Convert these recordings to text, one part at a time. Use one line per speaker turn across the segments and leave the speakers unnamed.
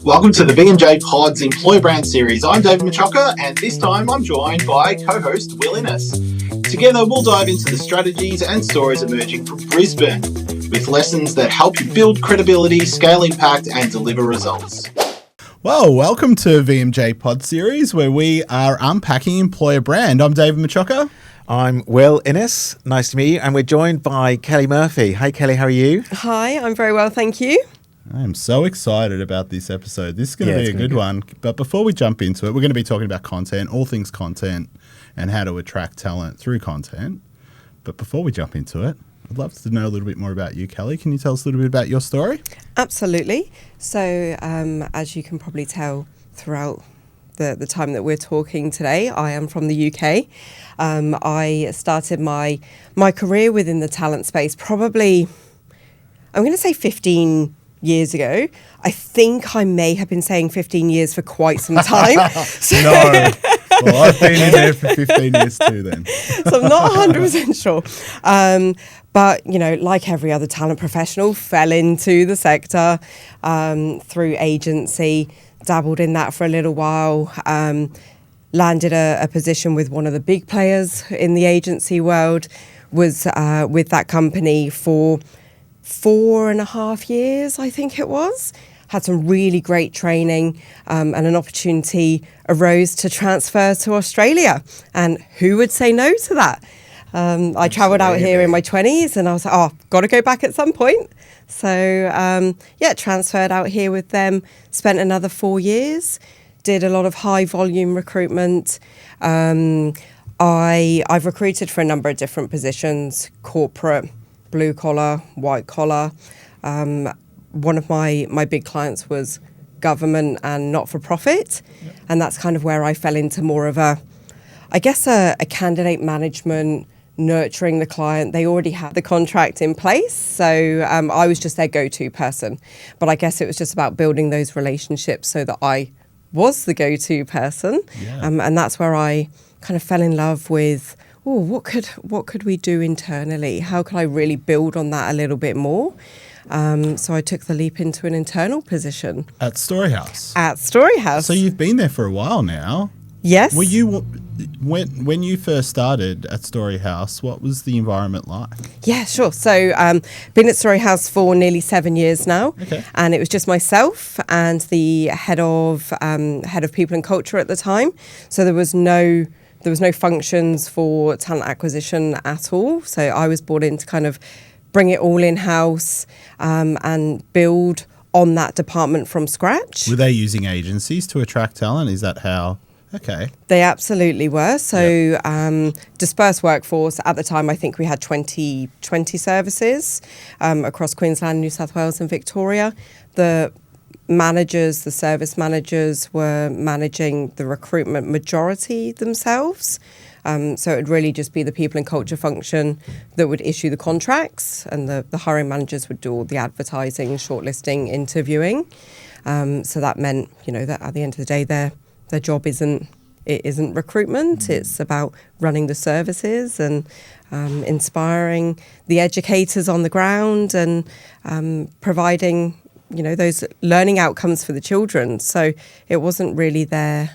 Welcome to the VMJPod's Employer Brand Series. I'm David Macciocca, and this time I'm joined by co-host Will Innes. Together, we'll dive into the strategies and stories emerging from Brisbane, with lessons that help you build credibility, scale impact, and deliver results.
Well, welcome to VMJPod series, where we are unpacking employer brand. I'm David Macciocca.
I'm Will Innes. Nice to meet you. And we're joined by Kelly Murphy. Hey, Kelly, how are you?
Hi, I'm very well, thank you.
I'm so excited about this episode. This is going to be a good one. But before we jump into it, we're going to be talking about content, all things content, and how to attract talent through content. But before we jump into it, I'd love to know a little bit more about you, Kelly. Can you tell us a little bit about your story?
Absolutely. So, as you can probably tell throughout the time that we're talking today, I am from the UK. I started my career within the talent space probably, I'm going to say 15 years ago. I think I may have been saying 15 years for quite some time.
No. Well, I've been in there for 15 years too then.
So I'm not 100% sure. But, you know, like every other talent professional, fell into the sector through agency, dabbled in that for a little while, landed a position with one of the big players in the agency world, was with that company for 4.5 years, I think it was. Had some really great training and an opportunity arose to transfer to Australia. And who would say no to that? I travelled out here in my 20s and I was like, got to go back at some point. So, transferred out here with them, spent another 4 years, did a lot of high volume recruitment. I've recruited for a number of different positions, corporate, blue collar, white collar. One of my big clients was government and not-for-profit. Yep. And that's kind of where I fell into more of a candidate management, nurturing the client. They already had the contract in place. So I was just their go-to person. But I guess it was just about building those relationships so that I was the go-to person. Yeah. And that's where I kind of fell in love with, what could we do internally? How could I really build on that a little bit more? So I took the leap into an internal position.
At Storyhouse?
At Storyhouse.
So you've been there for a while now.
Yes.
Were you, when you first started at Storyhouse, what was the environment like?
Yeah, sure. So been at Storyhouse for nearly 7 years now.
Okay.
And it was just myself and the head of people and culture at the time. So there was no functions for talent acquisition at all. So I was brought in to kind of bring it all in-house and build on that department from scratch.
Were they using agencies to attract talent? Is that how? Okay.
They absolutely were. So dispersed workforce, at the time I think we had 20 services across Queensland, New South Wales and Victoria. The service managers were managing the recruitment majority themselves. So it would really just be the people and culture function that would issue the contracts, and the hiring managers would do all the advertising, shortlisting, interviewing. So that meant, that at the end of the day, their job isn't recruitment. It's about running the services and inspiring the educators on the ground and providing those learning outcomes for the children. So it wasn't really their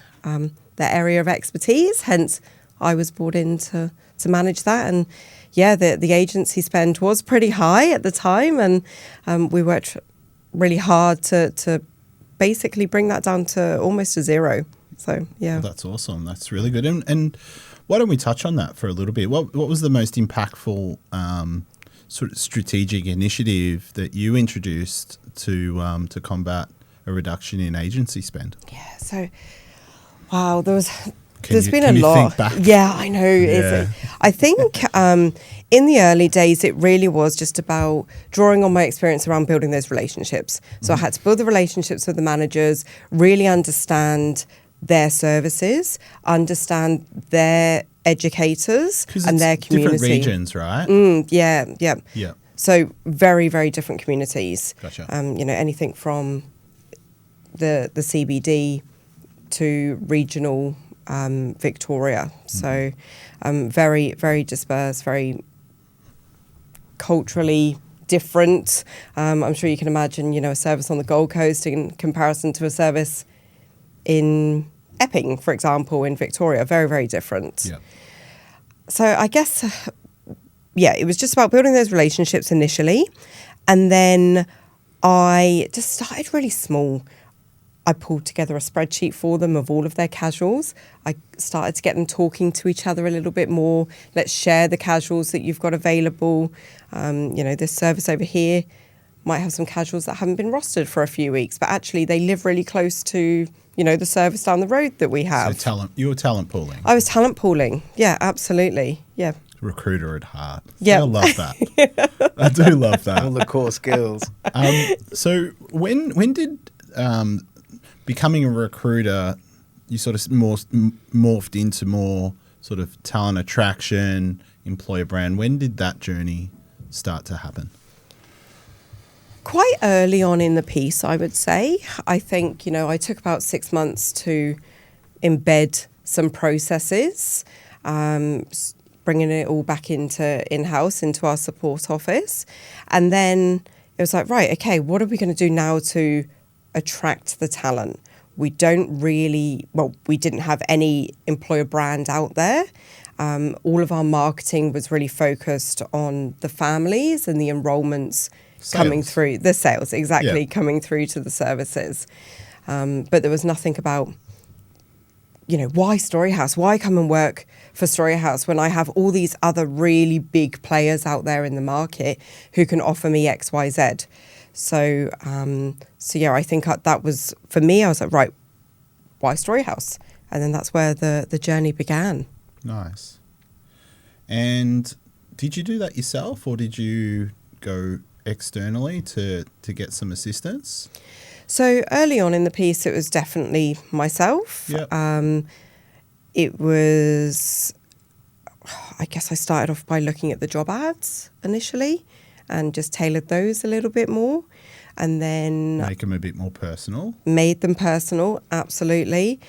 area of expertise. Hence, I was brought in to manage that. And the agency spend was pretty high at the time, and we worked really hard to basically bring that down to almost a zero. So
Well, that's awesome. That's really good. And why don't we touch on that for a little bit? What was the most impactful sort of strategic initiative that you introduced to combat a reduction in agency spend?
Yeah. So, wow, there's been a lot. Yeah, I know. Yeah. I think in the early days, it really was just about drawing on my experience around building those relationships. So I had to build the relationships with the managers, really understand their services, understand their educators and their community.
Different regions, right?
Yeah. So very, very different communities.
Gotcha.
Anything from the CBD to regional Victoria. So very, very dispersed, very culturally different. I'm sure you can imagine, a service on the Gold Coast in comparison to a service in Epping, for example, in Victoria. Very, very different.
Yeah.
So I guess, it was just about building those relationships initially. And then I just started really small. I pulled together a spreadsheet for them of all of their casuals. I started to get them talking to each other a little bit more. Let's share the casuals that you've got available. This service over here might have some casuals that haven't been rostered for a few weeks, but actually they live really close to, the service down the road that we have.
So you were talent pooling.
I was talent pooling. Yeah, absolutely. Yeah.
Recruiter at heart.
Yeah.
I love that. I do love that.
All the core skills.
So when did becoming a recruiter, you sort of morphed into more sort of talent attraction, employer brand? When did that journey start to happen?
Quite early on in the piece, I would say. I think, I took about 6 months to embed some processes, bringing it all back into in-house, into our support office. And then it was like, right, okay, what are we going to do now to attract the talent? We didn't have any employer brand out there. All of our marketing was really focused on the families and the enrollments coming through, the sales, exactly, coming through to the services. But there was nothing about, why Storyhouse? Why come and work for Storyhouse when I have all these other really big players out there in the market who can offer me X, Y, Z? So I think that was, for me, I was like, right, why Storyhouse? And then that's where the journey began.
Nice. And did you do that yourself, or did you go externally to get some assistance?
So early on in the piece, it was definitely myself.
Yep.
It was, I guess I started off by looking at the job ads initially and just tailored those a little bit more. And then
make them a bit more personal.
Made them personal, absolutely.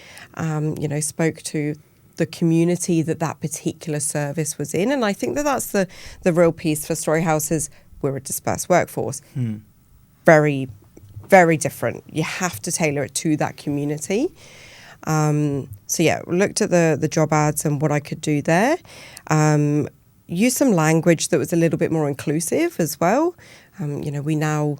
Spoke to the community that particular service was in. And I think that's the real piece for Storyhouse is we're a dispersed workforce. Very, very different. You have to tailor it to that community. Looked at the job ads and what I could do there. Used some language that was a little bit more inclusive as well. We now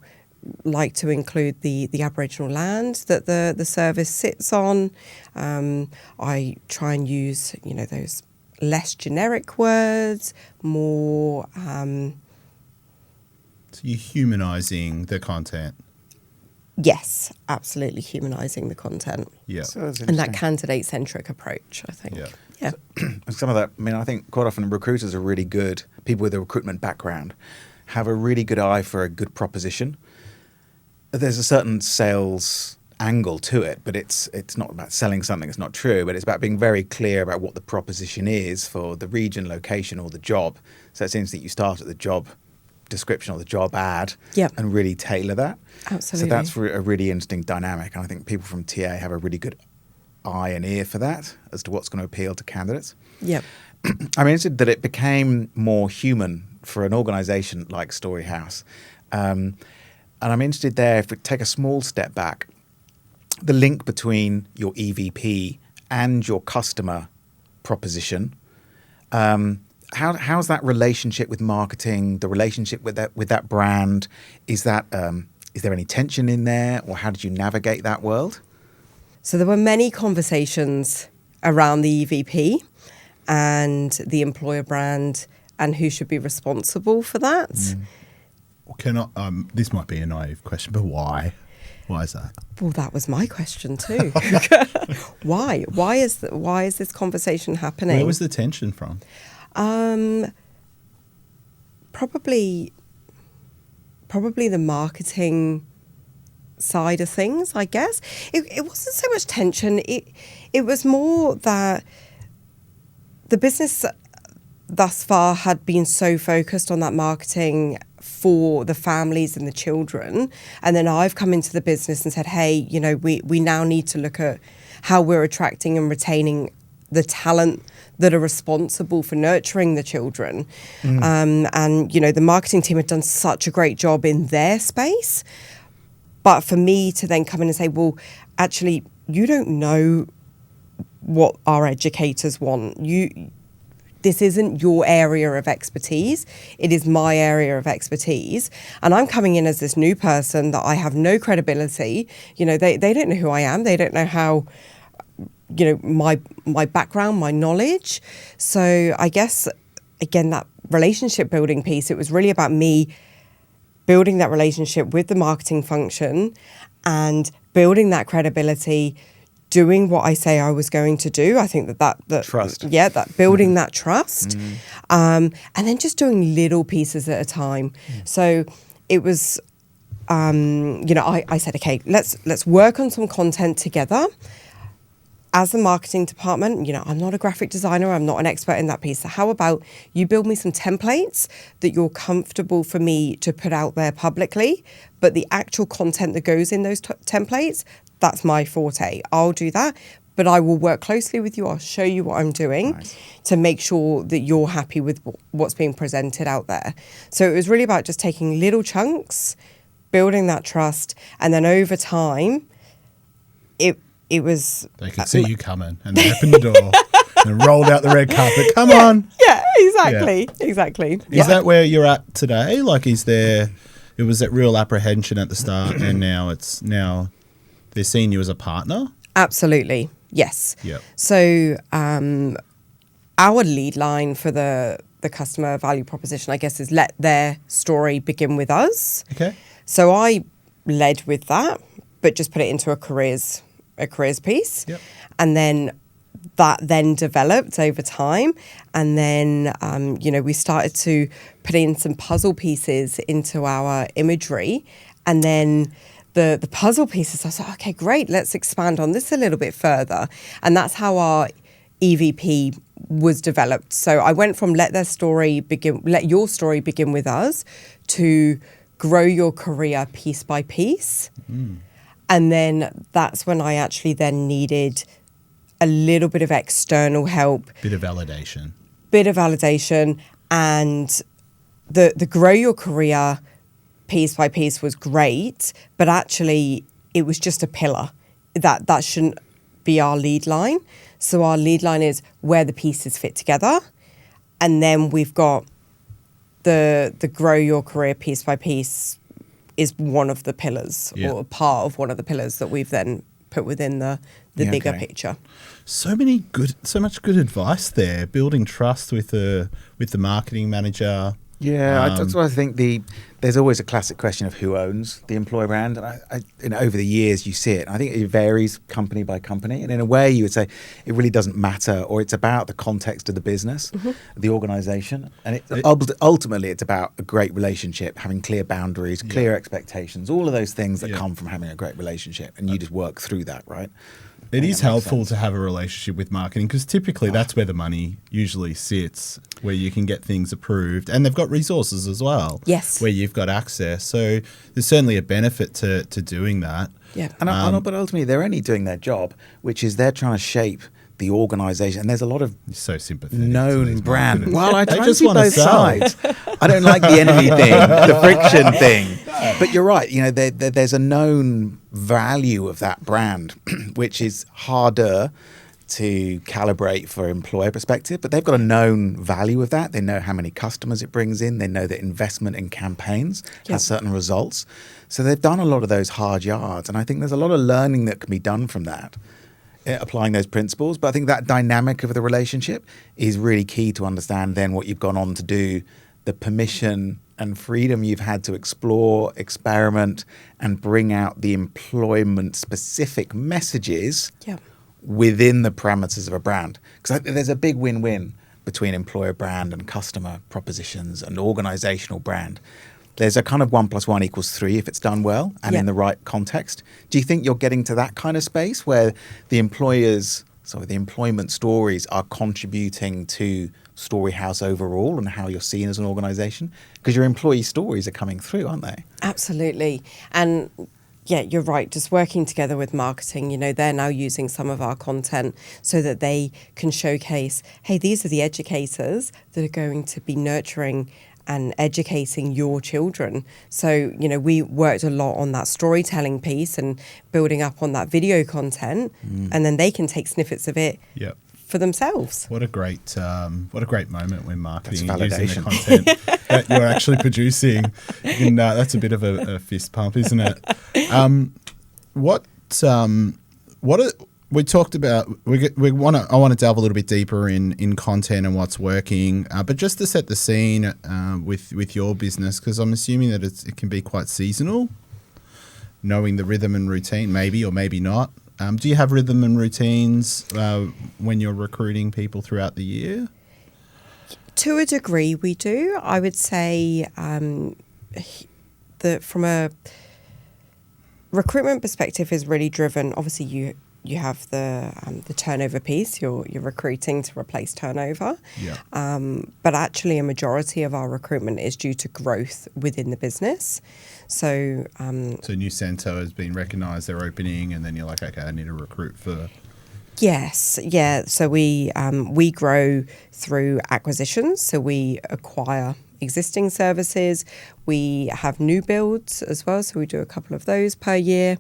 like to include the Aboriginal land that the service sits on. I try and use, those less generic words, more...
So you're humanising the content.
Yes, absolutely humanising the content.
Yeah.
So that's
and that candidate-centric approach, I think.
Yeah.
Some of that, I think quite often recruiters are really good, people with a recruitment background, have a really good eye for a good proposition. There's a certain sales angle to it, but it's not about selling something that's not true, but it's about being very clear about what the proposition is for the region, location, or the job. So it seems that you start at the job description or the job ad and really tailor that.
Absolutely.
So that's a really interesting dynamic. And I think people from TA have a really good eye and ear for that as to what's going to appeal to candidates.
Yep.
I'm interested that it became more human for an organisation like Storyhouse. And I'm interested there, if we take a small step back, the link between your EVP and your customer proposition. How's that relationship with marketing, the relationship with that brand? Is there any tension in there, or how did you navigate that world?
So there were many conversations around the EVP and the employer brand and who should be responsible for that.
This might be a naive question, but why? Why is that?
Well, that was my question too. Why? Why is this conversation happening?
Where was the tension from?
Probably the marketing side of things, I guess. It wasn't so much tension. It was more that the business thus far had been so focused on that marketing for the families and the children. And then I've come into the business and said, hey, we now need to look at how we're attracting and retaining the talent that are responsible for nurturing the children. And, you know, the marketing team had done such a great job in their space. But for me to then come in and say, well, actually, you don't know what our educators want. This isn't your area of expertise. It is my area of expertise. And I'm coming in as this new person that I have no credibility. You know, they don't know who I am. They don't know how, you know, my background, my knowledge. So I guess, again, that relationship building piece, it was really about me building that relationship with the marketing function and building that credibility, doing what I say I was going to do. I think that
trust.
Yeah, that building that trust. And then just doing little pieces at a time. So it was, you know, I said, okay, let's work on some content together. As the marketing department, you know, I'm not a graphic designer. I'm not an expert in that piece. So how about you build me some templates that you're comfortable for me to put out there publicly, but the actual content that goes in those templates, that's my forte. I'll do that, but I will work closely with you. I'll show you what I'm doing to make sure that you're happy with what's being presented out there. So it was really about just taking little chunks, building that trust, and then over time, it was...
They could see you coming and they opened the door and rolled out the red carpet. Come on.
Yeah, exactly.
Is that where you're at today? Like, it was that real apprehension at the start and now they're seeing you as a partner?
Absolutely, yes.
Yep.
So our lead line for the customer value proposition, I guess, is let their story begin with us.
Okay.
So I led with that, but just put it into a careers piece.
Yep.
And then that then developed over time. And then, you know, we started to put in some puzzle pieces into our imagery. And then the puzzle pieces, I was like, okay, great, let's expand on this a little bit further. And that's how our EVP was developed. So I went from let your story begin with us to grow your career piece by piece. And then that's when I actually then needed a little bit of external help.
Bit of validation.
And the grow your career piece by piece was great, but actually it was just a pillar. That shouldn't be our lead line. So our lead line is where the pieces fit together. And then we've got the grow your career piece by piece is one of the pillars or part of one of the pillars that we've then put within the bigger picture.
So much good advice there. Building trust with the marketing manager.
Yeah, that's why I think there's always a classic question of who owns the employer brand. And I over the years you see it. I think it varies company by company. And in a way you would say it really doesn't matter, or it's about the context of the business, the organization. And ultimately it's about a great relationship, having clear boundaries, clear expectations, all of those things that come from having a great relationship. And you just work through that, right?
It is helpful to have a relationship with marketing because typically that's where the money usually sits, where you can get things approved. And they've got resources as well.
Yes.
Where you've got access. So there's certainly a benefit to doing that.
Yeah.
But ultimately they're only doing their job, which is they're trying to shape the organisation. And there's a lot of
so sympathetic
known brand. Well, I try to
just
see
want to
both
sell.
sides. I don't like the enemy thing, the friction thing. But you're right. You know, there's a known value of that brand, which is harder to calibrate for employer perspective. But they've got a known value of that. They know how many customers it brings in. They know that investment in campaigns has certain results. So they've done a lot of those hard yards. And I think there's a lot of learning that can be done from that, applying those principles. But I think that dynamic of the relationship is really key to understand then what you've gone on to do, the permission and freedom you've had to explore, experiment, and bring out the employment-specific messages within the parameters of a brand. Because there's a big win-win between employer brand and customer propositions and organizational brand. There's a kind of 1 + 1 = 3 if it's done well and in the right context. Do you think you're getting to that kind of space where the employment stories are contributing to Storyhouse overall and how you're seen as an organisation? Because your employee stories are coming through, aren't they?
Absolutely. And, yeah, you're right. Just working together with marketing, they're now using some of our content so that they can showcase, hey, these are the educators that are going to be nurturing and educating your children. So, we worked a lot on that storytelling piece and building up on that video content, and then they can take snippets of it for themselves.
What a great moment when marketing is using the content that you're actually producing. And, that's a bit of a fist pump, isn't it? We talked about, I want to delve a little bit deeper in content and what's working, but just to set the scene with your business, because I'm assuming that it can be quite seasonal, knowing the rhythm and routine, maybe or maybe not. Do you have rhythm and routines when you're recruiting people throughout the year?
To a degree, we do. I would say that from a recruitment perspective is really driven. Obviously, you have the turnover piece. You're recruiting to replace turnover.
Yeah.
But actually, a majority of our recruitment is due to growth within the business. So
new centre has been recognised, they're opening, and then you're like, okay, I need to recruit for.
Yes, yeah. So we grow through acquisitions. So we acquire existing services. We have new builds as well. So we do a couple of those per year.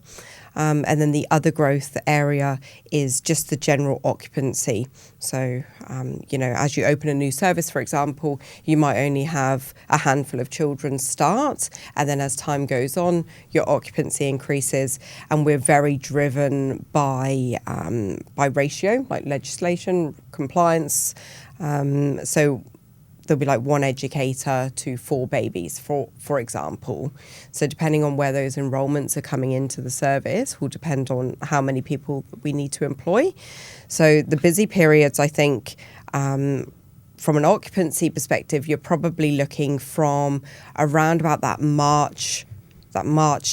And then the other growth area is just the general occupancy. So, as you open a new service, for example, you might only have a handful of children start. And then as time goes on, your occupancy increases. And we're very driven by ratio, like legislation, compliance. So there'll be like one educator to 4 babies, for example. So depending on where those enrollments are coming into the service will depend on how many people we need to employ. So the busy periods, I think, from an occupancy perspective, you're probably looking from around about that March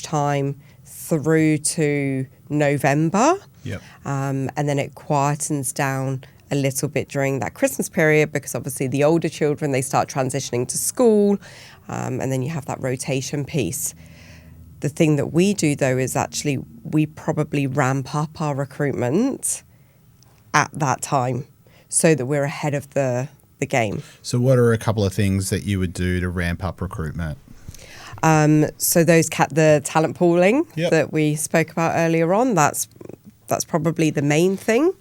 time through to November.
Yep.
And then it quietens down a little bit during that Christmas period, because obviously the older children, they start transitioning to school, and then you have that rotation piece. The thing that we do though is actually we probably ramp up our recruitment at that time so that we're ahead of the game.
So what are a couple of things that you would do to ramp up recruitment?
So the talent pooling
Yep.
that we spoke about earlier on, that's probably the main thing.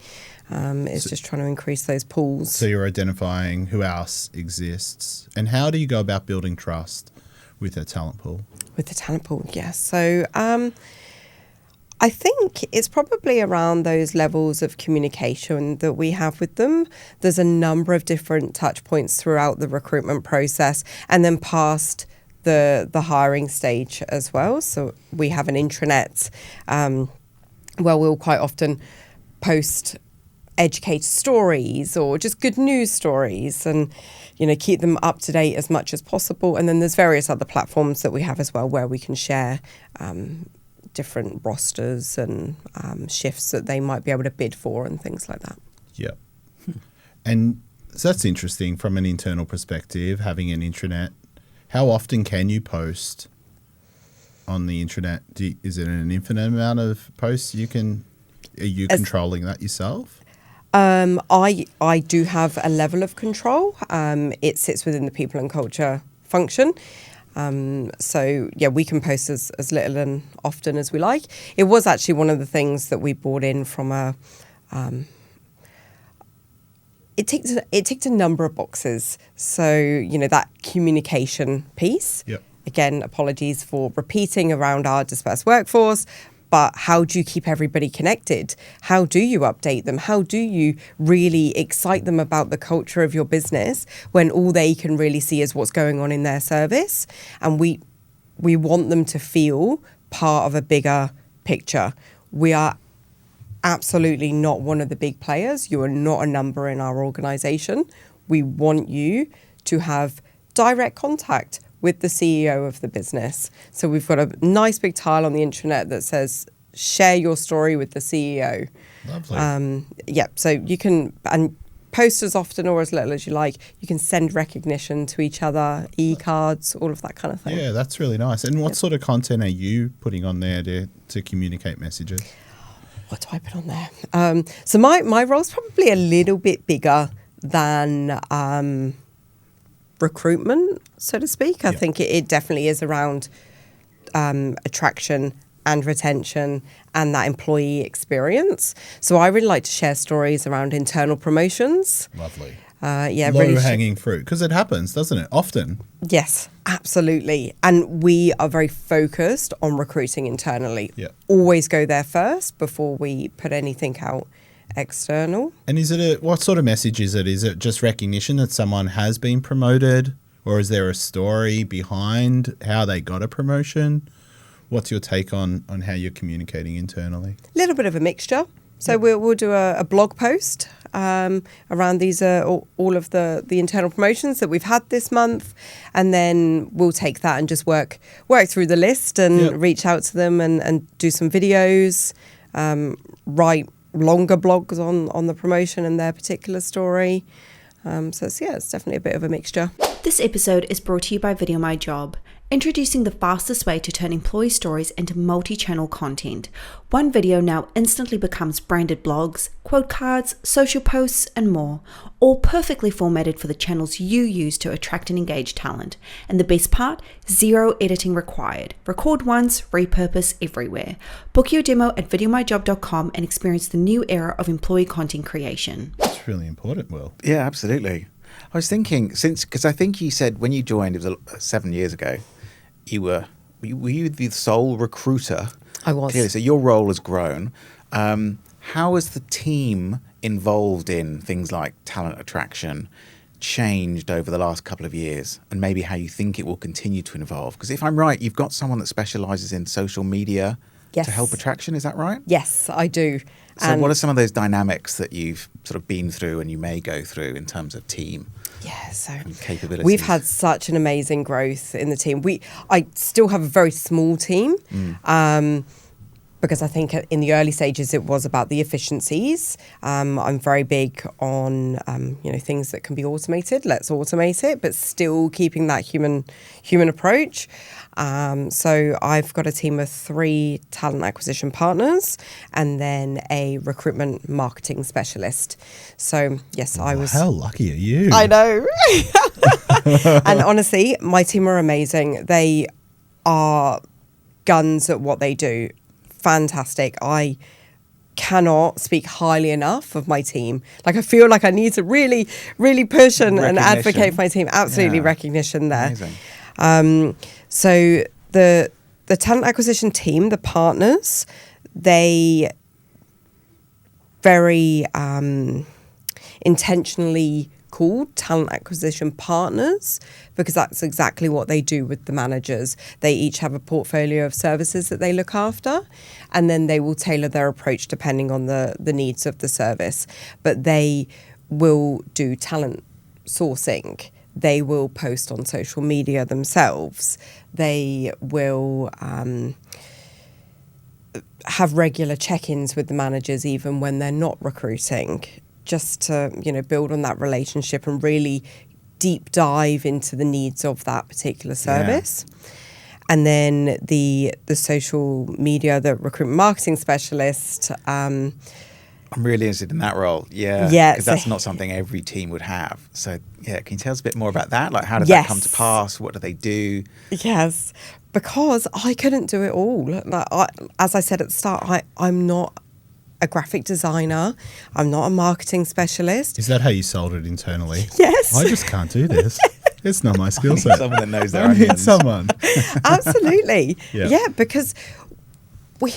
It's just trying to increase those pools.
So you're identifying who else exists. And how do you go about building trust with a talent pool?
With the talent pool, yes. So I think it's probably around those levels of communication that we have with them. There's a number of different touch points throughout the recruitment process and then past the hiring stage as well. So we have an intranet where we'll quite often post educator stories or just good news stories and keep them up to date as much as possible. And then there's various other platforms that we have as well where we can share different rosters and shifts that they might be able to bid for and things like that.
Yep. And so that's interesting from an internal perspective, having an intranet. How often can you post on the intranet? Is it an infinite amount of posts are you controlling that yourself?
I do have a level of control. It sits within the people and culture function. So yeah, we can post as little and often as we like. It was actually one of the things that we brought in from it ticked a number of boxes. So, that communication piece.
Yep.
Again, apologies for repeating around our dispersed workforce. But how do you keep everybody connected? How do you update them? How do you really excite them about the culture of your business when all they can really see is what's going on in their service? And we want them to feel part of a bigger picture. We are absolutely not one of the big players. You are not a number in our organisation. We want you to have direct contact with the CEO of the business. So we've got a nice big tile on the intranet that says, share your story with the CEO.
Lovely.
So you can, and post as often or as little as you like. You can send recognition to each other, e-cards, all of that kind of thing.
Yeah, that's really nice. And what sort of content are you putting on there to communicate messages?
What do I put on there? So my role's probably a little bit bigger than recruitment, so to speak. I think it definitely is around attraction and retention and that employee experience. So I really like to share stories around internal promotions.
Lovely.
Low-hanging
fruit, because it happens, doesn't it? Often.
Yes, absolutely. And we are very focused on recruiting internally.
Yeah.
Always go there first before we put anything out external.
And what sort of message is it? Is it just recognition that someone has been promoted, or is there a story behind how they got a promotion? What's your take on how you're communicating internally?
A little bit of a mixture. So we'll do a blog post around these all of the internal promotions that we've had this month, and then we'll take that and just work through the list and reach out to them and do some videos, write longer blogs on the promotion and their particular story. So it's definitely a bit of a mixture.
This episode is brought to you by Video My Job, introducing the fastest way to turn employee stories into multi-channel content. One video now instantly becomes branded blogs, quote cards, social posts, and more, all perfectly formatted for the channels you use to attract and engage talent. And the best part? Zero editing required. Record once, repurpose everywhere. Book your demo at videomyjob.com and experience the new era of employee content creation.
That's really important, Will.
Yeah, absolutely. I was thinking, because I think you said when you joined, it was 7 years ago, were you the sole recruiter?
I was.
Clearly, so your role has grown. How has the team involved in things like talent attraction changed over the last couple of years, and maybe how you think it will continue to evolve? Because if I'm right, you've got someone that specialises in social media to help attraction, is that right?
Yes, I do.
So what are some of those dynamics that you've sort of been through and you may go through in terms of team?
Yeah, so
capabilities.
We've had such an amazing growth in the team. I still have a very small team because I think in the early stages it was about the efficiencies. I'm very big on things that can be automated. Let's automate it, but still keeping that human approach. So I've got a team of 3 talent acquisition partners and then a recruitment marketing specialist. So yes, I was...
How lucky are you?
I know. And honestly, my team are amazing. They are guns at what they do. Fantastic. I cannot speak highly enough of my team. Like, I feel like I need to really, really push and advocate for my team. Absolutely, recognition there.
Amazing.
So the talent acquisition team, the partners, they very intentionally called talent acquisition partners because that's exactly what they do with the managers. They each have a portfolio of services that they look after, and then they will tailor their approach depending on the needs of the service. But they will do talent sourcing. They will post on social media themselves. They will have regular check-ins with the managers even when they're not recruiting, just to build on that relationship and really deep dive into the needs of that particular service. And then the social media, the recruitment marketing specialist.
I'm really interested in that role. Yeah. Because that's not something every team would have. So, can you tell us a bit more about that? Like, how did that come to pass? What do they do?
Yes, because I couldn't do it all. Like, as I said at the start, I'm not a graphic designer. I'm not a marketing specialist.
Is that how you sold it internally?
Yes.
I just can't do this. It's not my skill set.
Someone that knows their
I need
onions.
someone.
Absolutely. Yeah, because we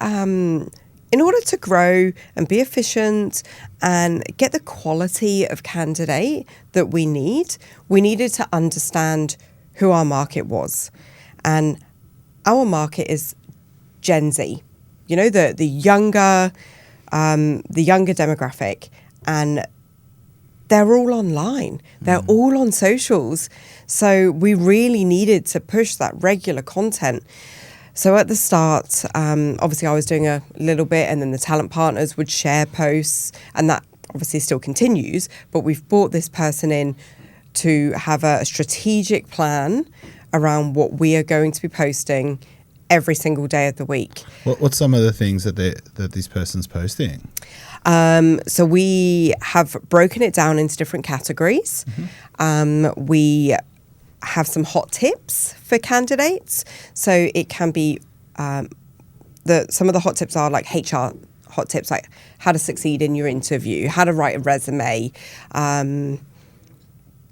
in order to grow and be efficient and get the quality of candidate that we needed to understand who our market was. And our market is Gen Z, the younger demographic, and they're all online. They're all on socials. So we really needed to push that regular content. So at the start, obviously I was doing a little bit, and then the talent partners would share posts, and that obviously still continues, but we've brought this person in to have a strategic plan around what we are going to be posting every single day of the week.
What's some of the things that this person's posting?
So we have broken it down into different categories. We have some hot tips for candidates. So it can be some of the hot tips are like HR hot tips, like how to succeed in your interview, how to write a resume.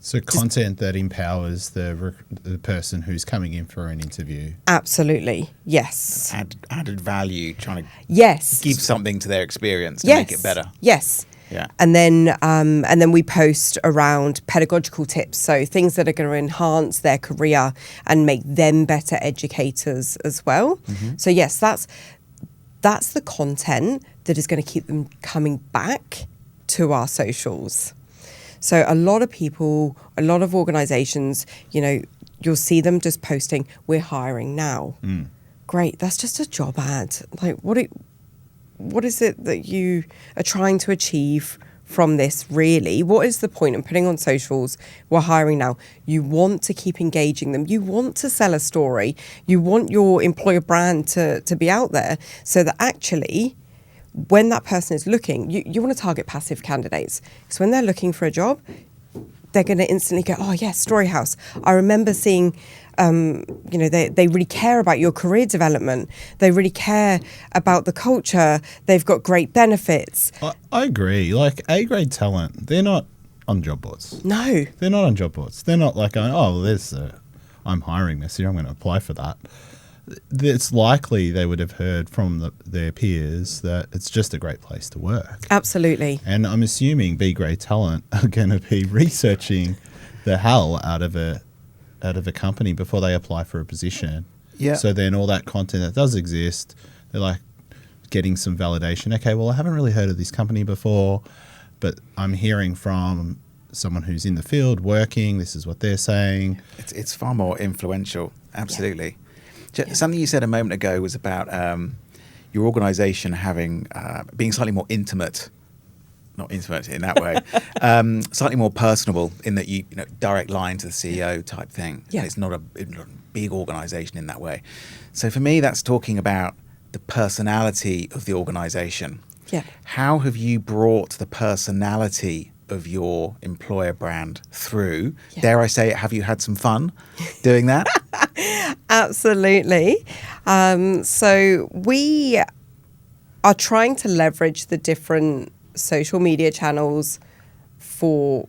So content that empowers the person who's coming in for an interview.
Absolutely, yes.
Added value, trying to
yes
give something to their experience to make it better.
Yes.
Yeah.
And then we post around pedagogical tips, so things that are going to enhance their career and make them better educators as well. So yes, that's the content that is going to keep them coming back to our socials. So a lot of people, a lot of organizations, you'll see them just posting, "We're hiring now." Great, that's just a job ad. Like, what is it that you are trying to achieve from this, really? What is the point of putting on socials, "We're hiring now"? You want to keep engaging them. You want to sell a story. You want your employer brand to be out there so that actually, when that person is looking, you want to target passive candidates. Because when they're looking for a job, they're going to instantly go, "Oh, yes, Storyhouse. I remember seeing, they really care about your career development. They really care about the culture. They've got great benefits."
I agree. Like A-grade talent, they're not on job boards.
No.
They're not on job boards. They're not like going, "Oh, there's I'm hiring this year. I'm going to apply for that." It's likely they would have heard from their peers that it's just a great place to work.
Absolutely.
And I'm assuming B-grade talent are going to be researching the hell out of a company before they apply for a position.
Yeah.
So then all that content that does exist, they're like getting some validation. Okay, well, I haven't really heard of this company before, but I'm hearing from someone who's in the field working. This is what they're saying.
It's far more influential. Absolutely. Yeah. Something you said a moment ago was about your organisation having being slightly more intimate, not intimate in that way, slightly more personable in that you direct line to the CEO type thing.
Yeah.
And it's not a big organisation in that way. So for me, that's talking about the personality of the organisation.
Yeah.
How have you brought the personality of your employer brand through?
Yeah.
Dare I say it, have you had some fun doing that?
Absolutely. So we are trying to leverage the different social media channels for,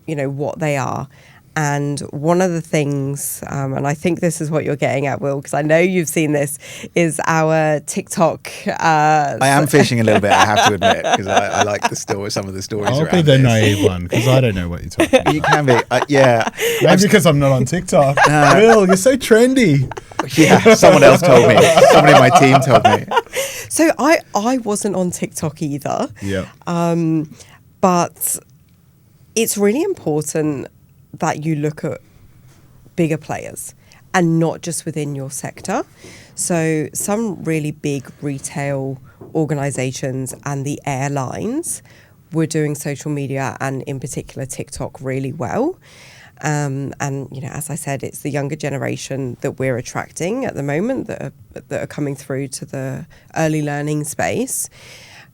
what they are. And one of the things, and I think this is what you're getting at, Will, because I know you've seen this, is our TikTok.
I am fishing a little bit, I have to admit, because I like some of the stories
I'll
around
be the
this.
naive one because I don't know what you're talking about.
You can be, yeah.
Maybe because I'm not on TikTok. Will, you're so trendy.
Yeah, someone else told me. Somebody on my team told me.
So I wasn't on TikTok either.
Yeah.
But it's really important that you look at bigger players and not just within your sector. So some really big retail organizations and the airlines were doing social media and in particular TikTok really well. And as I said, it's the younger generation that we're attracting at the moment that are coming through to the early learning space.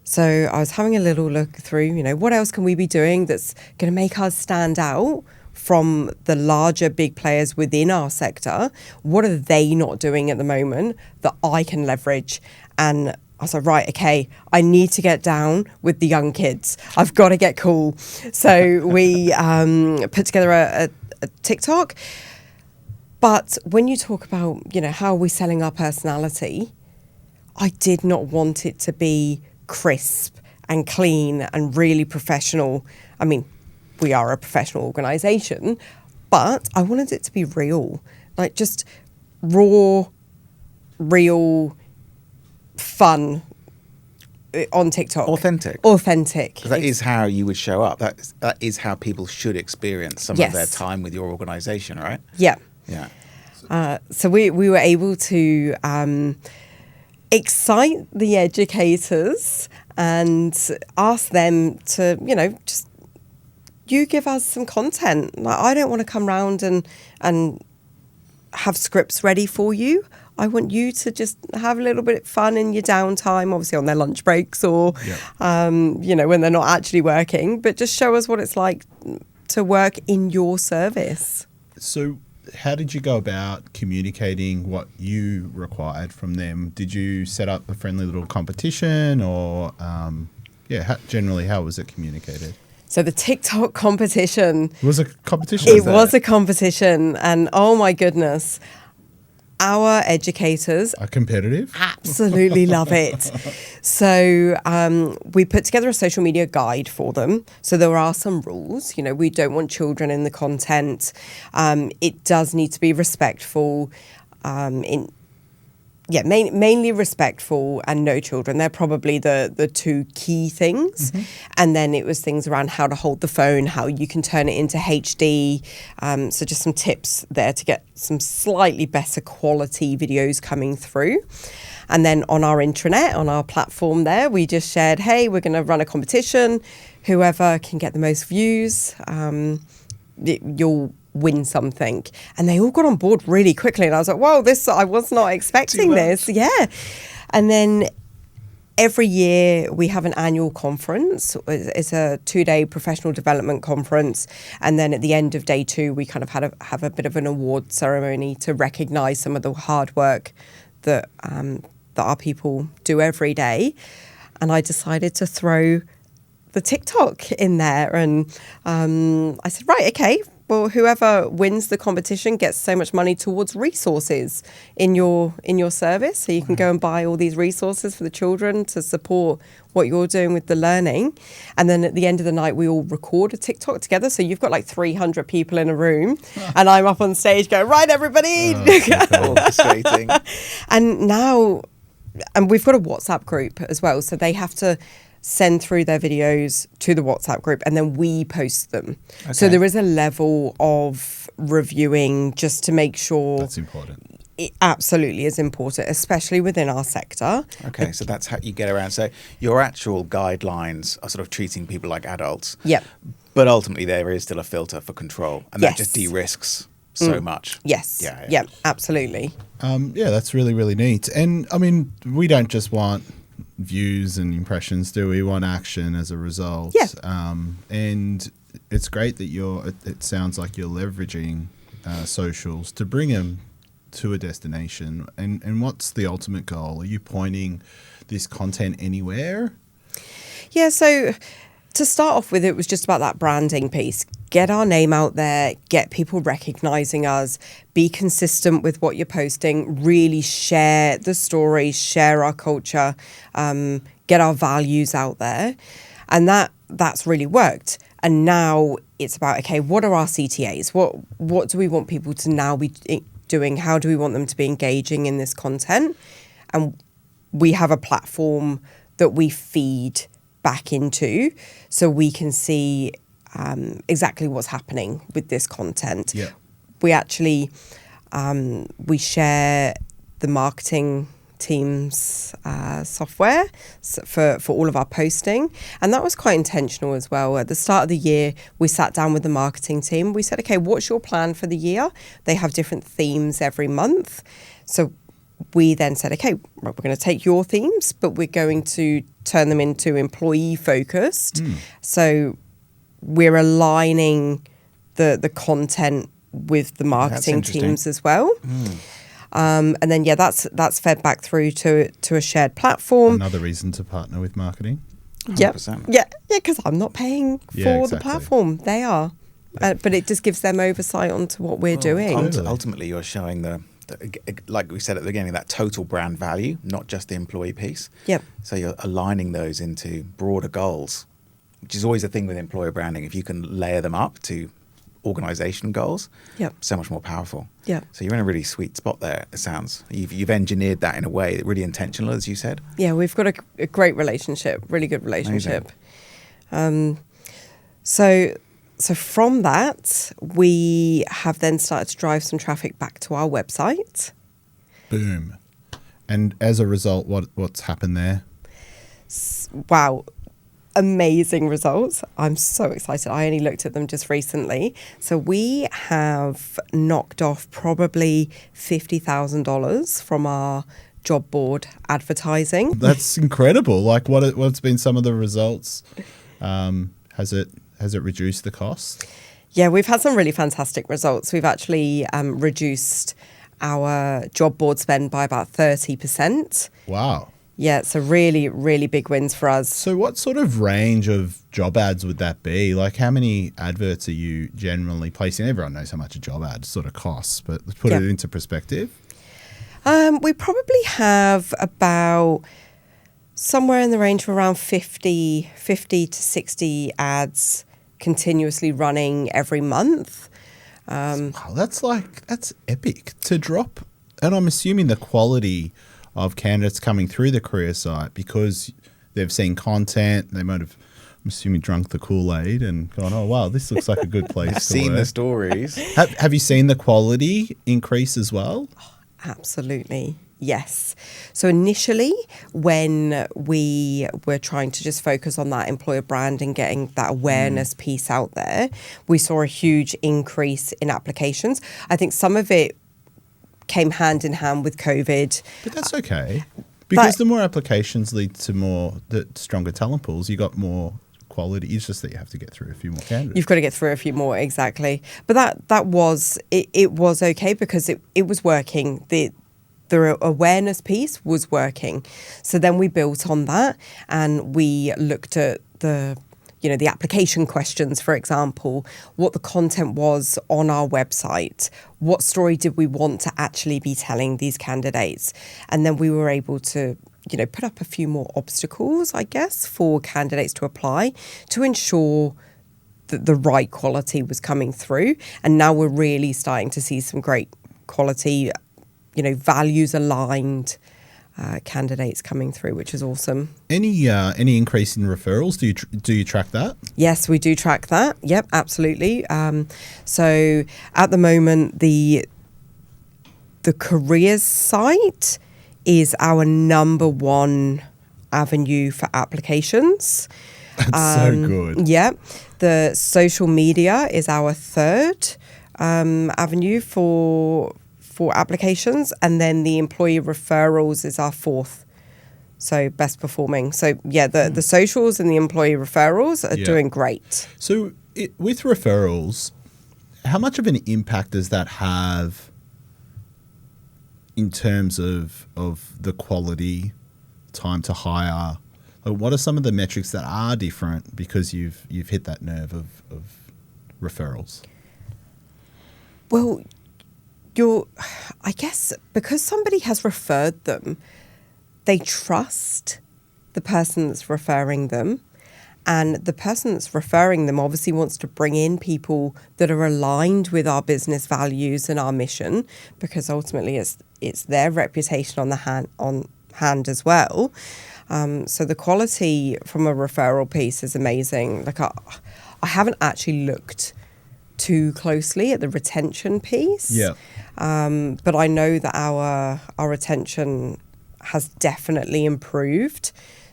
So I was having a little look through, what else can we be doing that's going to make us stand out from the larger big players within our sector? What are they not doing at the moment that I can leverage? And I was like, right, okay, I need to get down with the young kids. I've got to get cool. So we put together a TikTok. But when you talk about, how are we selling our personality, I did not want it to be crisp and clean and really professional. I mean, we are a professional organisation, but I wanted it to be real, like just raw, real, fun on TikTok.
Authentic.
That
is how you would show up. That is how people should experience some of their time with your organisation, right?
Yeah.
Yeah.
So we were able to excite the educators and ask them to, just you give us some content. Like, I don't want to come round and have scripts ready for you. I want you to just have a little bit of fun in your downtime, obviously on their lunch breaks or, when they're not actually working, but just show us what it's like to work in your service.
So how did you go about communicating what you required from them? Did you set up a friendly little competition or, generally how was it communicated?
So the TikTok competition.
It was a competition?
It was a competition. And oh my goodness, our educators
are competitive.
Absolutely love it. So we put together a social media guide for them. So there are some rules. We don't want children in the content. It does need to be respectful. Mainly respectful and no children. They're probably the two key things. Mm-hmm. And then it was things around how to hold the phone, how you can turn it into HD. So just some tips there to get some slightly better quality videos coming through. And then on our intranet, on our platform there, we just shared, hey, we're going to run a competition. Whoever can get the most views, you'll win something. And they all got on board really quickly. And I was like, whoa, I was not expecting this. Yeah. And then every year we have an annual conference. It's a 2-day professional development conference. And then at the end of day 2, we kind of have a bit of an award ceremony to recognise some of the hard work that our people do every day. And I decided to throw the TikTok in there. And I said, right, okay, well, whoever wins the competition gets so much money towards resources in your service. So you can go and buy all these resources for the children to support what you're doing with the learning. And then at the end of the night, we all record a TikTok together. So you've got like 300 people in a room and I'm up on stage going, right, everybody.
Orchestrating.
And we've got a WhatsApp group as well. So they have to send through their videos to the WhatsApp group and then we post them. Okay. So there is a level of reviewing just to make sure.
That's important.
It absolutely is important, especially within our sector.
Okay, so that's how you get around. So your actual guidelines are sort of treating people like adults.
Yep.
But ultimately there is still a filter for control and that just de-risks so much.
Yes. Yeah, absolutely.
That's really, really neat. And I mean, we don't just want views and impressions, do we? Want action as a result.
Yeah.
And it's great that it sounds like you're leveraging socials to bring them to a destination. And what's the ultimate goal? Are you pointing this content anywhere?
Yeah, so to start off with, it was just about that branding piece. Get our name out there, get people recognizing us, be consistent with what you're posting, really share the stories, share our culture, get our values out there. And that's really worked. And now it's about, okay, what are our CTAs? What do we want people to now be doing? How do we want them to be engaging in this content? And we have a platform that we feed back into so we can see exactly what's happening with this content.
Yeah.
We actually we share the marketing team's software for all of our posting, and that was quite intentional as well. At the start of the year, we sat down with the marketing team. We said, okay, what's your plan for the year? They have different themes every month. So we then said, okay, we're going to take your themes, but we're going to turn them into employee focused. So we're aligning the content with the marketing teams as well. And then, that's fed back through to a shared platform.
Another reason to partner with marketing.
Yep. Yeah, because I'm not paying for the platform. They are. But it just gives them oversight onto what we're doing.
Ultimately, you're showing like we said at the beginning, that total brand value, not just the employee piece.
Yep.
So you're aligning those into broader goals, which is always a thing with employer branding. If you can layer them up to organisation goals, so much more powerful.
Yeah.
So you're in a really sweet spot there, it sounds. You've engineered that in a way, really intentional, as you said.
Yeah, we've got a great relationship, really good relationship. So from that, we have then started to drive some traffic back to our website.
Boom. And as a result, what's happened there?
wow, amazing results. I'm so excited. I only looked at them just recently. So we have knocked off probably $50,000 from our job board advertising.
That's incredible. Like, what's been some of the results? Has it reduced the cost?
Yeah, we've had some really fantastic results. We've actually reduced our job board spend by about 30%.
Wow.
Yeah, so really, really big wins for us.
So what sort of range of job ads would that be? Like, how many adverts are you generally placing? Everyone knows how much a job ad sort of costs, but let's put it into perspective.
We probably have about somewhere in the range of around 50 to 60 ads continuously running every month.
Wow, that's epic to drop. And I'm assuming the quality of candidates coming through the career site, because they've seen content, they might have, I'm assuming, drunk the Kool-Aid and gone, oh, wow, this looks like a good place to work.
Seen the stories.
Have you seen the quality increase as well?
Absolutely. Yes. So initially, when we were trying to just focus on that employer brand and getting that awareness piece out there, we saw a huge increase in applications. I think some of it came hand in hand with COVID.
But that's okay. Because the more applications lead to the stronger talent pools, you got more quality. It's just that you have to get through a few more candidates.
You've got to get through a few more, exactly. But that was okay because it was working. The awareness piece was working. So then we built on that and we looked at the application questions, for example, what the content was on our website, what story did we want to actually be telling these candidates? And then we were able to, put up a few more obstacles, I guess, for candidates to apply to ensure that the right quality was coming through. And now we're really starting to see some great quality, values aligned candidates coming through, which is awesome. Any
increase in referrals? Do you track that?
Yes, we do track that. Yep, absolutely. So at the moment, the careers site is our number one avenue for applications.
That's so good.
Yeah. The social media is our third avenue for applications, and then the employee referrals is our fourth. So best performing. So yeah, the socials and the employee referrals are doing great.
So with referrals, how much of an impact does that have in terms of the quality, time to hire? Like, what are some of the metrics that are different because you've hit that nerve of referrals?
Well, I guess because somebody has referred them, they trust the person that's referring them. And the person that's referring them obviously wants to bring in people that are aligned with our business values and our mission, because ultimately it's their reputation on hand as well. So the quality from a referral piece is amazing. Like I haven't actually looked too closely at the retention piece.
Yeah.
But I know that our retention has definitely improved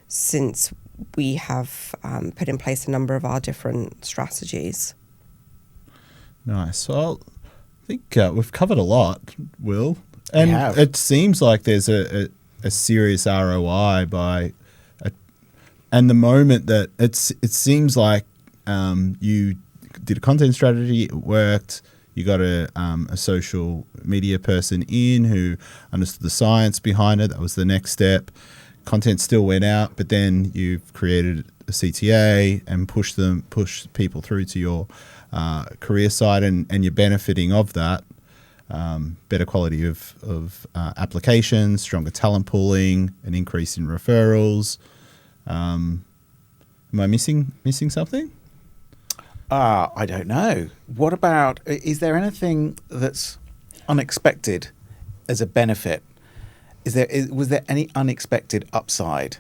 since we have put in place a number of our different strategies.
Nice. Well, I think we've covered a lot, Will. And it seems like there's a serious ROI and the moment that it seems like you did a content strategy, it worked. You got a social media person in who understood the science behind it. That was the next step. Content still went out, but then you've created a CTA and pushed people through to your career site, and you're benefiting of that. Better quality of applications, stronger talent pooling, an increase in referrals. Am I missing something?
I don't know. What about, is there anything that's unexpected as a benefit? Was there any unexpected upside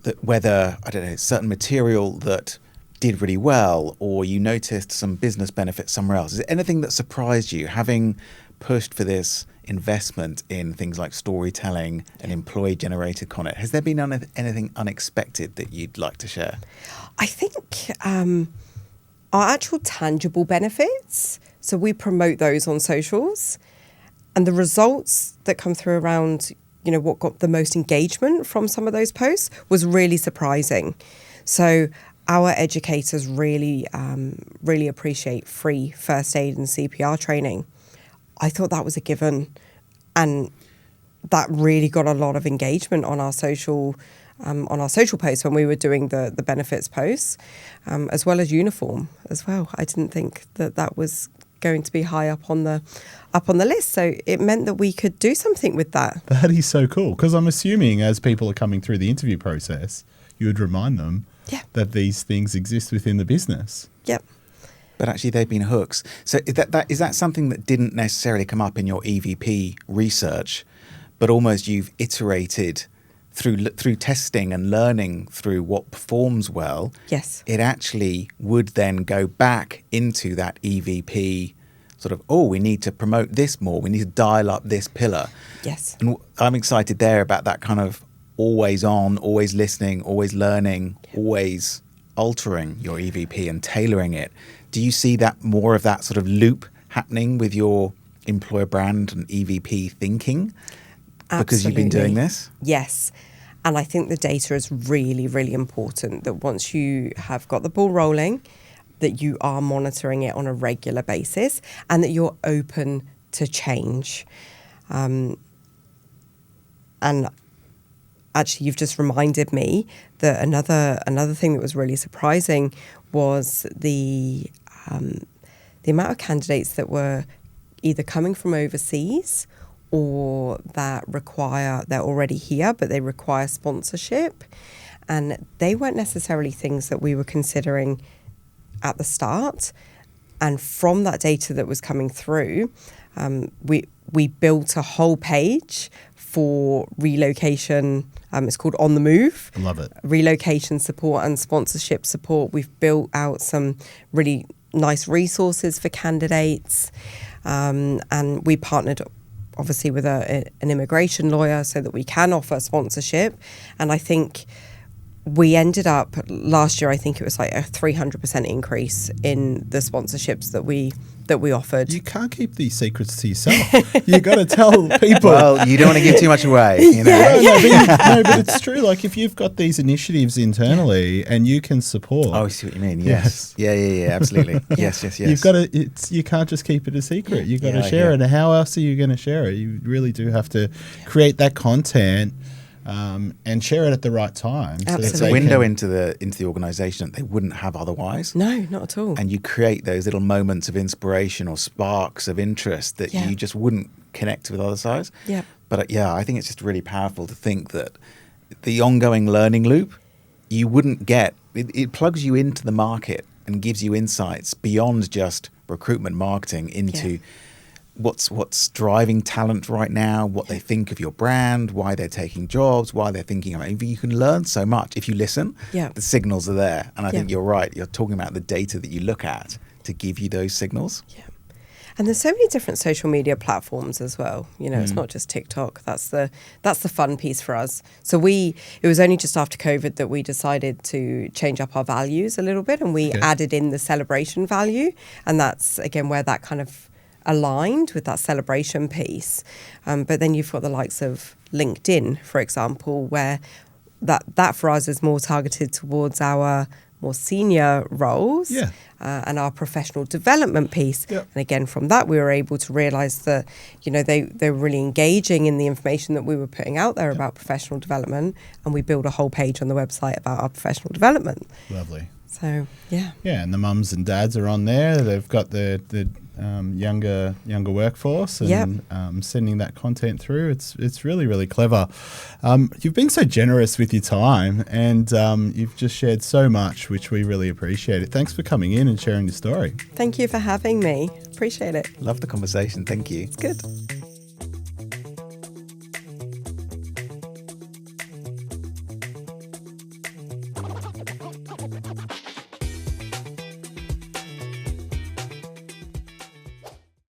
that, whether, I don't know, certain material that did really well, or you noticed some business benefit somewhere else? Is there anything that surprised you, having pushed for this investment in things like storytelling and employee-generated content. Has there been anything unexpected that you'd like to share?
I think our actual tangible benefits, so we promote those on socials, and the results that come through around, what got the most engagement from some of those posts was really surprising. So our educators really appreciate free first aid and CPR training. I thought that was a given, and that really got a lot of engagement on our social posts when we were doing the benefits posts, as well as uniform as well. I didn't think that was going to be high up on the list, so it meant that we could do something with that.
That is so cool, because I'm assuming as people are coming through the interview process, you would remind them that these things exist within the business.
Yep.
But actually, they've been hooks. So is that something that didn't necessarily come up in your EVP research, but almost you've iterated through testing and learning through what performs well?
Yes.
It actually would then go back into that EVP sort of, we need to promote this more. We need to dial up this pillar.
Yes.
And I'm excited there about that kind of always on, always listening, always learning, always altering your EVP and tailoring it. Do you see that more of that sort of loop happening with your employer brand and EVP thinking?
Absolutely.
Because you've been doing this?
Yes. And I think the data is really, really important, that once you have got the ball rolling, that you are monitoring it on a regular basis and that you're open to change. And actually, you've just reminded me that another thing that was really surprising was the amount of candidates that were either coming from overseas or they're already here, but they require sponsorship. And they weren't necessarily things that we were considering at the start. And from that data that was coming through, we built a whole page for relocation. It's called On the Move.
I love it.
Relocation support and sponsorship support. We've built out some really nice resources for candidates. And we partnered obviously with an immigration lawyer so that we can offer sponsorship. And I think we ended up last year, I think it was like a 300% increase in the sponsorships that we offered.
You can't keep these secrets to yourself. You got to tell people.
Well, you don't want to give too much away. You know?
No, but it's true. Like if you've got these initiatives internally and you can support.
Oh, I see what you mean. Yes. Yeah, absolutely. Yes.
You've got to. You can't just keep it a secret. You've got to share it. And how else are you going to share it? You really do have to create that content. And share it at the right time.
Absolutely.
So it's a window into the organisation that they wouldn't have otherwise.
No, not at all.
And you create those little moments of inspiration or sparks of interest that you just wouldn't connect with other sides.
Yeah.
But I think it's just really powerful to think that the ongoing learning loop, you wouldn't get. It plugs you into the market and gives you insights beyond just recruitment marketing into what's driving talent right now, what they think of your brand, why they're taking jobs, why they're thinking about it. You can learn so much if you listen.
Yeah.
The signals are there. And I think you're right. You're talking about the data that you look at to give you those signals.
Yeah. And there's so many different social media platforms as well. It's not just TikTok. That's the fun piece for us. So it was only just after COVID that we decided to change up our values a little bit, and we added in the celebration value. And that's, again, where that kind of aligned with that celebration piece. But then you've got the likes of LinkedIn, for example, where that for us is more targeted towards our more senior roles and our professional development piece. Yep. And again, from that, we were able to realise that, they were really engaging in the information that we were putting out there about professional development, and we built a whole page on the website about our professional development.
Lovely.
So, yeah.
Yeah, and the mums and dads are on there. They've got the younger workforce and sending that content through. It's really, really clever. You've been so generous with your time, and you've just shared so much, which we really appreciate it. Thanks for coming in and sharing your story.
Thank you for having me. Appreciate it.
Love the conversation. Thank you.
It's good.